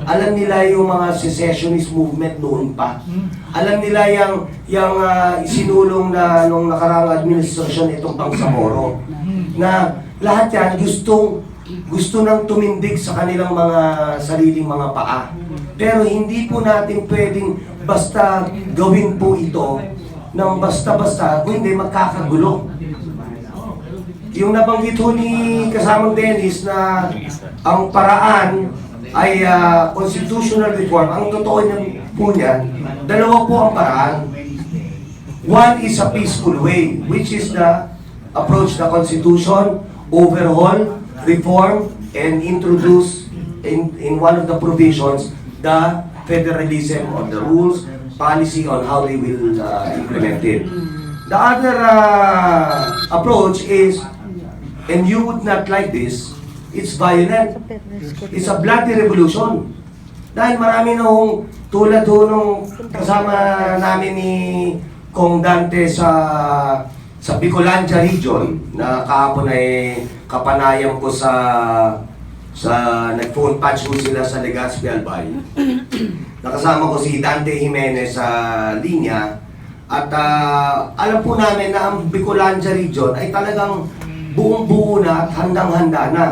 Alam nila yung mga secessionist movement noon pa. Alam nila yung isinulong na nung nakaraang administrasyon itong Bangsamoro. Na lahat yan gusto nang tumindig sa kanilang mga sariling mga paa. Pero hindi po natin pwedeng basta gawin po ito ng basta-basta, kundi magkakagulo. Yung nabanggit ho ni kasamang Dennis na ang paraan ay constitutional reform, ang totoo niya po niyan, dalawa po ang paraan. One is a peaceful way, which is the approach the Constitution, overhaul, reform, and introduce in one of the provisions the federalism of the rules, policy on how they will implement it. The other approach is, and you would not like this, it's violent. It's a bloody revolution. Dahil marami nung tulad ho nung kasama namin ni Kong Dante sa Bicolandia region na kahapon ay kapanayam ko sa nag-phone patch ko sila sa Legazpi Albay. Nakasama ko si Dante Jimenez sa linya at alam po namin na ang Bicolandia region ay talagang buong-buo na at handang-handa na.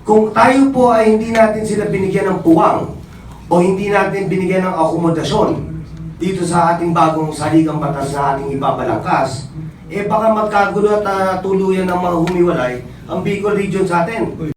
Kung tayo po ay hindi natin sila binigyan ng puwang o hindi natin binigyan ng akomodasyon dito sa ating bagong saligang batas na ating ibabalangkas, baka magkagulo at tuluyan ng mga humiwalay ang Bicol region sa atin.